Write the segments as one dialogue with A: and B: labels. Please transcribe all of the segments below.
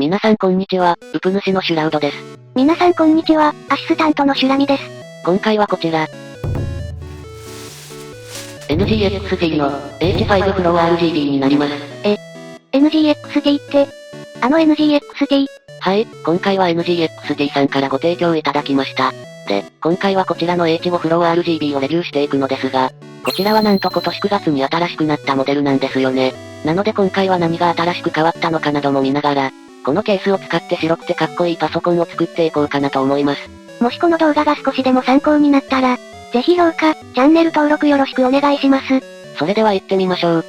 A: 皆さんこんにちは、ウプ主のシュラウドです。
B: 皆さんこんにちは、アシスタントのシュラミです。
A: 今回はこちら。NGXT の H5 フロー RGB になります。
B: NGXT って、あの NGXT？
A: はい、今回は NGXT さんからご提供いただきました。で、今回はこちらの H5 フロー RGB をレビューしていくのですが、こちらはなんと今年9月に新しくなったモデルなんですよね。なので今回は何が新しく変わったのかなども見ながら、このケースを使って白くてかっこいいパソコンを作っていこうかなと思います。
B: もしこの動画が少しでも参考になったら、ぜひ評価、チャンネル登録よろしくお願いします。
A: それでは行ってみましょう。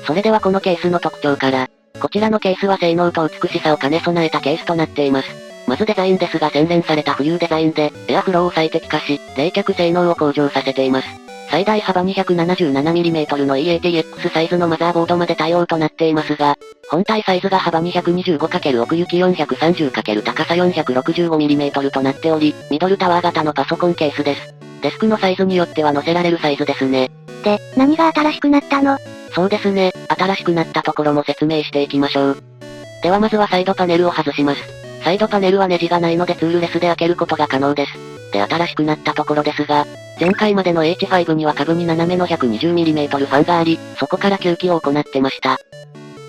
A: それではこのケースの特徴から、こちらのケースは性能と美しさを兼ね備えたケースとなっています。まずデザインですが洗練された浮遊デザインで、エアフローを最適化し、冷却性能を向上させています。最大幅 277mm の EATX サイズのマザーボードまで対応となっていますが、本体サイズが幅 225× 奥行き 430× 高さ 465mm となっており、ミドルタワー型のパソコンケースです。デスクのサイズによっては載せられるサイズですね。
B: で、何が新しくなったの？
A: そうですね、新しくなったところも説明していきましょう。ではまずはサイドパネルを外します。サイドパネルはネジがないのでツールレスで開けることが可能です。で、新しくなったところですが、前回までの H5 には下部に斜めの 120mm ファンがあり、そこから吸気を行ってました。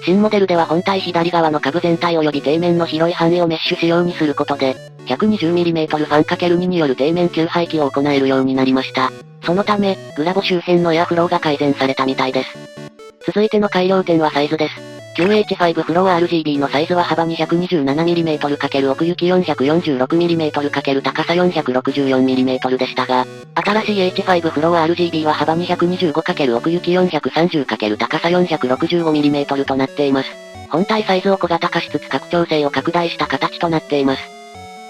A: 新モデルでは本体左側の下部全体及び底面の広い範囲をメッシュ仕様にすることで、120mm ファン ×2 による底面吸排気を行えるようになりました。そのため、グラボ周辺のエアフローが改善されたみたいです。続いての改良点はサイズです。QH5 フロー RGB のサイズは幅 227mm × 奥行き 446mm × 高さ 464mm でしたが、新しい H5 フロー RGB は幅 225× 奥行き 430× 高さ 465mm となっています。本体サイズを小型化しつつ拡張性を拡大した形となっています。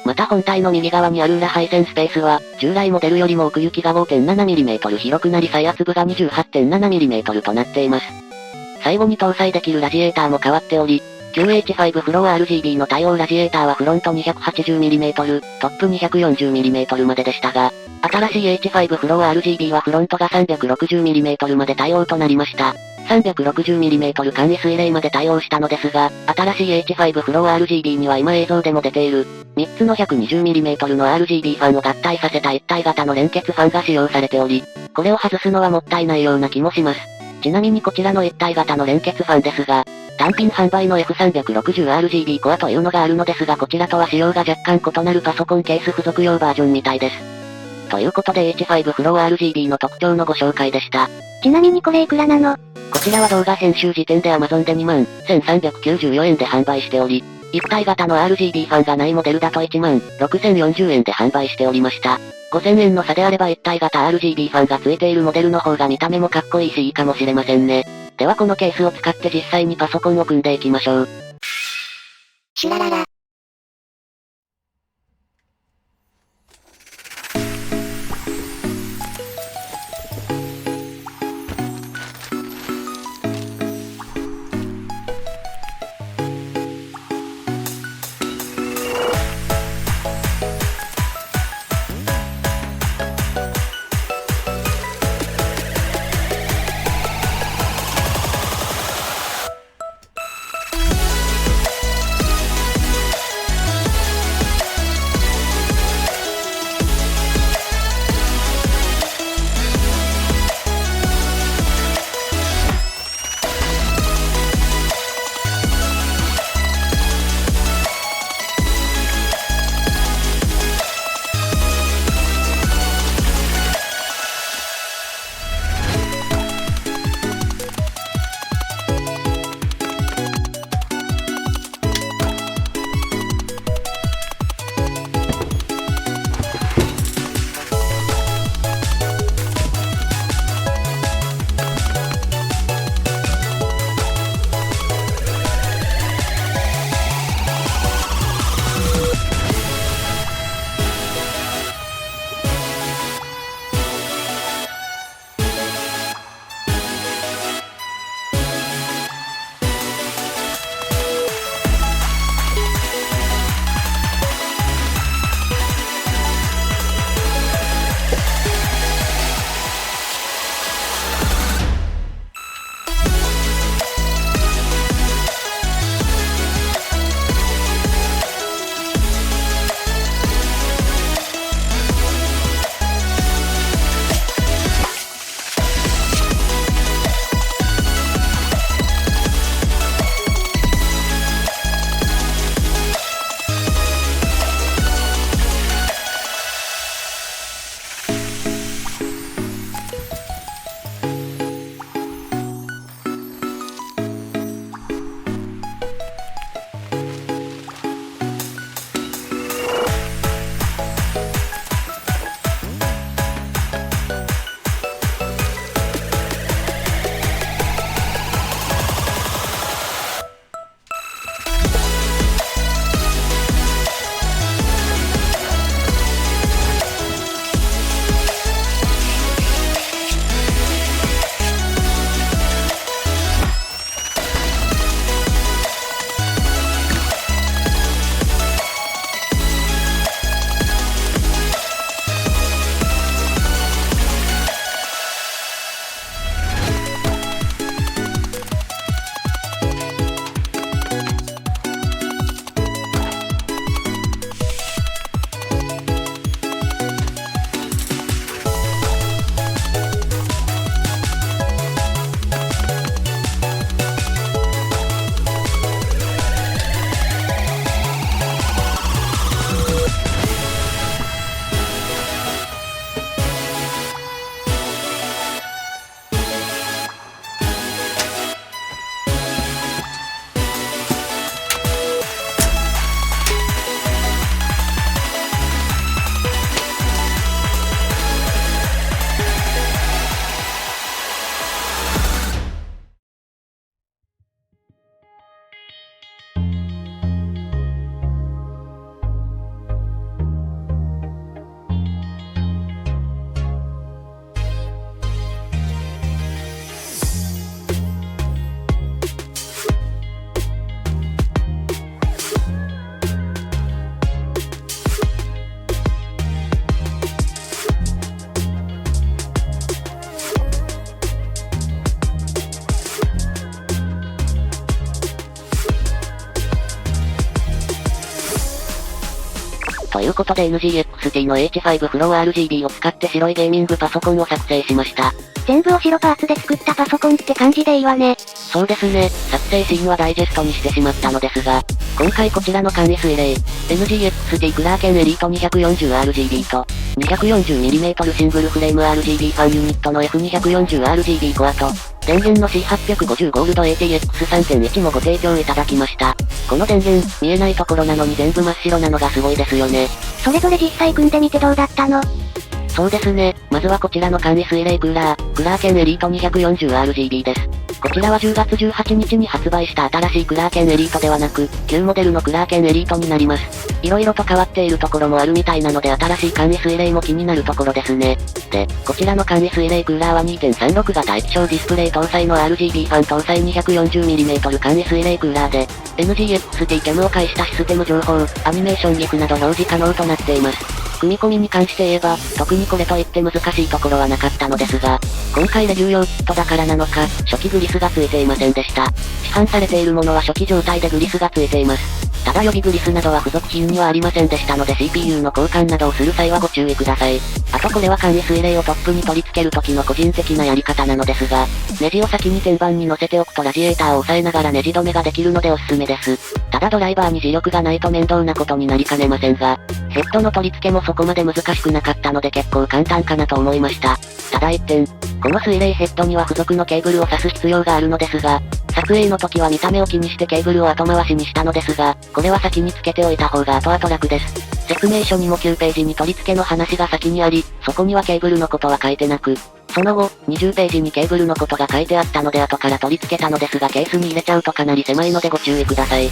A: また本体の右側にある裏配線スペースは、従来モデルよりも奥行きが 5.7mm 広くなり再圧部が 28.7mm となっています。最後に搭載できるラジエーターも変わっており、QH5 フロー RGB の対応ラジエーターはフロント 280mm、トップ 240mm まででしたが、新しい H5 フロー RGB はフロントが 360mm まで対応となりました。360mm 簡易水冷まで対応したのですが、新しい H5 フロー RGB には今映像でも出ている、3つの 120mm の RGB ファンを合体させた一体型の連結ファンが使用されており、これを外すのはもったいないような気もします。ちなみにこちらの一体型の連結ファンですが、単品販売の F360RGB コアというのがあるのですがこちらとは仕様が若干異なるパソコンケース付属用バージョンみたいです。ということで H5 フロー RGB の特徴のご紹介でした。
B: ちなみにこれいくらなの？
A: こちらは動画編集時点で Amazon で21,394円で販売しており、一体型の RGB ファンがないモデルだと16,040円で販売しておりました。5,000円の差であれば一体型 RGB ファンが付いているモデルの方が見た目もかっこいいしいいかもしれませんね。ではこのケースを使って実際にパソコンを組んでいきましょう。
B: シュラララ。
A: ということで NGXT の H5 フロー RGB を使って白いゲーミングパソコンを作成しました。
B: 全部お白パーツで作ったパソコンって感じでいいわね。
A: そうですね、作成シーンはダイジェストにしてしまったのですが、今回こちらの簡易水冷、NGXT クラーケンエリート 240RGB と、240mm シングルフレーム RGB ファンユニットの F240RGB コアと、電源の C850 ゴールド ATX3.1 もご提供いただきました。この電源、見えないところなのに全部真っ白なのがすごいですよね。
B: それぞれ実際組んでみてどうだったの？
A: そうですね、まずはこちらの簡易水冷クーラー、クラーケンエリート 240RGB です。こちらは10月18日に発売した新しいクラーケンエリートではなく、旧モデルのクラーケンエリートになります。色々と変わっているところもあるみたいなので新しい簡易水冷も気になるところですね。で、こちらの簡易水冷クーラーは 2.36 型液晶ディスプレイ搭載の RGB ファン搭載 240mm 簡易水冷クーラーで、NGXT キャムを介したシステム情報、アニメーション GIF など表示可能となっています。組み込みに関して言えば、特にこれといって難しいところはなかったのですが、今回レビュー用キットだからなのか、初期グリスがついていませんでした。市販されているものは初期状態でグリスがついています。ただ予備グリスなどは付属品にはありませんでしたので CPU の交換などをする際はご注意ください。あとこれは簡易水冷をトップに取り付ける時の個人的なやり方なのですが、ネジを先に天板に乗せておくとラジエーターを押さえながらネジ止めができるのでおすすめです。ただドライバーに磁力がないと面倒なことになりかねませんが、ヘッドの取り付けもそこまで難しくなかったので結構簡単かなと思いました。ただ一点、この水冷ヘッドには付属のケーブルを挿す必要があるのですが、撮影の時は見た目を気にしてケーブルを後回しにしたのですが、これは先に付けておいた方が後々楽です。説明書にも9ページに取り付けの話が先にあり、そこにはケーブルのことは書いてなく、その後、20ページにケーブルのことが書いてあったので後から取り付けたのですがケースに入れちゃうとかなり狭いのでご注意ください。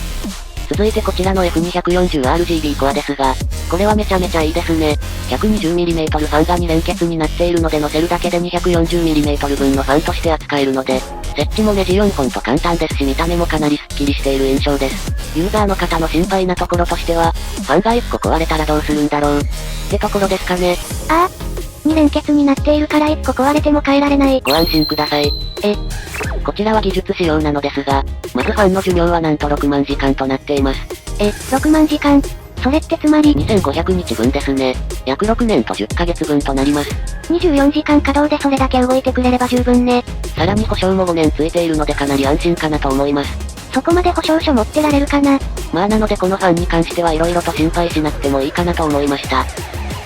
A: 続いてこちらの F240RGB コアですが、これはめちゃめちゃいいですね。120mm ファンが2連結になっているので乗せるだけで 240mm 分のファンとして扱えるので、設置もネジ4本と簡単ですし見た目もかなりスッキリしている印象です。ユーザーの方の心配なところとしては、ファンが1個壊れたらどうするんだろうってところですかね。
B: ああ、2連結になっているから1個壊れても変えられない。
A: ご安心ください。こちらは技術仕様なのですが、まずファンの寿命はなんと6万時間となっています。
B: 6万時間。それってつまり
A: 2500日分ですね。約6年と10ヶ月分となります。
B: 24時間稼働でそれだけ動いてくれれば十分ね。
A: さらに保証も5年ついているのでかなり安心かなと思います。
B: そこまで保証書持ってられるかな？
A: まあなのでこのファンに関しては色々と心配しなくてもいいかなと思いました。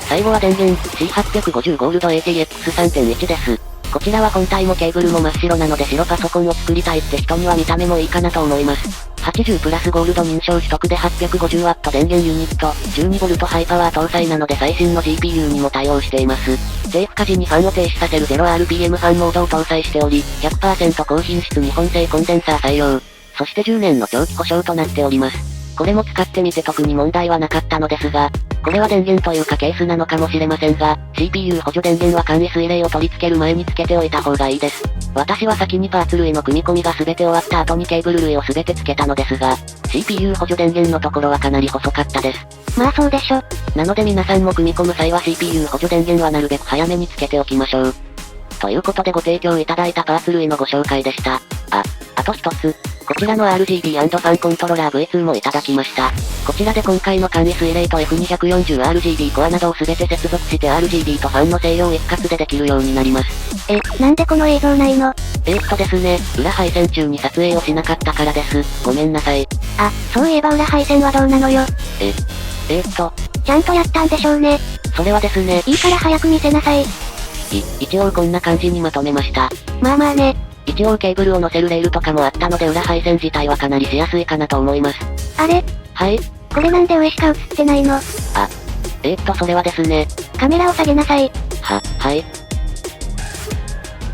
A: 最後は電源、C850 ゴールド ATX3.1 です。こちらは本体もケーブルも真っ白なので白パソコンを作りたいって人には見た目もいいかなと思います。80プラスゴールド認証取得で 850W 電源ユニット、12V ハイパワー搭載なので最新の GPU にも対応しています。低負荷時にファンを停止させる 0rpm ファンモードを搭載しており、100% 高品質日本製コンデンサー採用。そして10年の長期保証となっております。これも使ってみて特に問題はなかったのですが、これは電源というかケースなのかもしれませんが、CPU 補助電源は簡易水冷を取り付ける前に付けておいた方がいいです。私は先にパーツ類の組み込みが全て終わった後にケーブル類を全て付けたのですが、CPU 補助電源のところはかなり細かったです。
B: まあそうでしょ。
A: なので皆さんも組み込む際は CPU 補助電源はなるべく早めに付けておきましょう。ということでご提供いただいたパーツ類のご紹介でした。あと一つ。こちらの RGB& ファンコントローラー V2 もいただきました。こちらで今回の簡易水冷と F240RGB コアなどを全て接続して RGB とファンの制御を一括でできるようになります。
B: なんでこの映像ないの？
A: ですね、裏配線中に撮影をしなかったからです。ごめんなさい。
B: あ、そういえば裏配線はどうなのよ。
A: ち
B: ゃんとやったんでしょうね。
A: それはですね。
B: いいから早く見せなさい。
A: 一応こんな感じにまとめました。
B: まあまあね。
A: 一応ケーブルを乗せるレールとかもあったので裏配線自体はかなりしやすいかなと思います。
B: あれ？
A: はい。
B: これなんで上しか映ってないの？
A: それはですね。
B: カメラを下げなさい。
A: はい。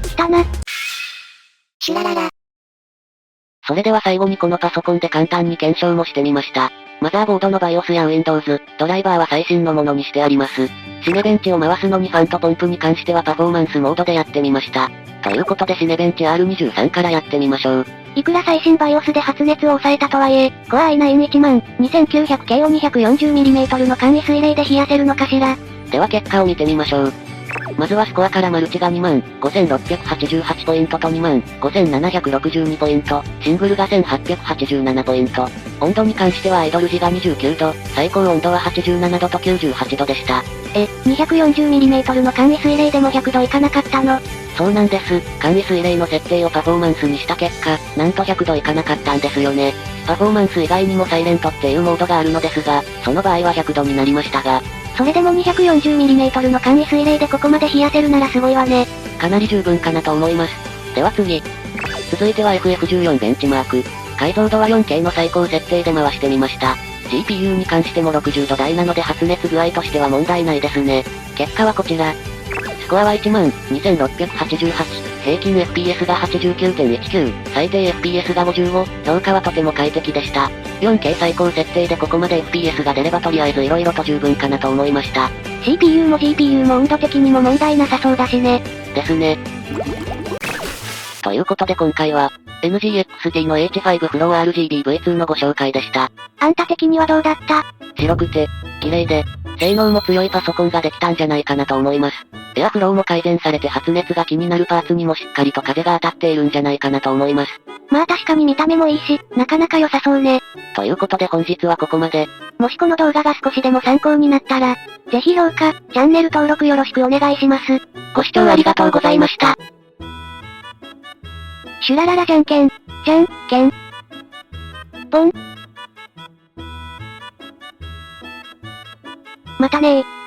B: 来たな。シュラララ。
A: それでは最後にこのパソコンで簡単に検証もしてみました。マザーボードの BIOS や Windows、ドライバーは最新のものにしてあります。シネベンチを回すのにファンとポンプに関してはパフォーマンスモードでやってみました。ということでシネベンチ R23 からやってみましょう。
B: いくら最新 BIOS で発熱を抑えたとはいえ、Core i9-12900K を 240mm の簡易水冷で冷やせるのかしら。
A: では結果を見てみましょう。まずはスコアからマルチが25,688ポイントと25,762ポイント、シングルが1,887ポイント。温度に関してはアイドル時が29度、最高温度は87度と98度でした。
B: 240mm の簡易水冷でも100度いかなかったの？
A: そうなんです。簡易水冷の設定をパフォーマンスにした結果、なんと100度いかなかったんですよね。パフォーマンス以外にもサイレントっていうモードがあるのですが、その場合は100度になりましたが、
B: それでも 240mm の簡易水冷でここまで冷やせるならすごいわね。
A: かなり十分かなと思います。では次。続いては FF14 ベンチマーク。解像度は 4K の最高設定で回してみました。GPU に関しても60度台なので発熱具合としては問題ないですね。結果はこちら。スコアは12,688、平均 FPS が 89.19、最低 FPS が55、評価はとても快適でした。4K 最高設定でここまで FPS が出ればとりあえず色々と十分かなと思いました。
B: CPU も GPU も温度的にも問題なさそうだしね。
A: ですね。ということで今回は、NGXT の H5 フロー RGB-V2 のご紹介でした。
B: あんた的にはどうだった？
A: 白くて、綺麗で、性能も強いパソコンができたんじゃないかなと思います。エアフローも改善されて発熱が気になるパーツにもしっかりと風が当たっているんじゃないかなと思います。
B: まあ確かに見た目もいいし、なかなか良さそうね。
A: ということで本日はここまで。
B: もしこの動画が少しでも参考になったら、ぜひ評価、チャンネル登録よろしくお願いします。
A: ご視聴ありがとうございました。
B: シュラララじゃんけん、じゃんけん。ポン。またねー。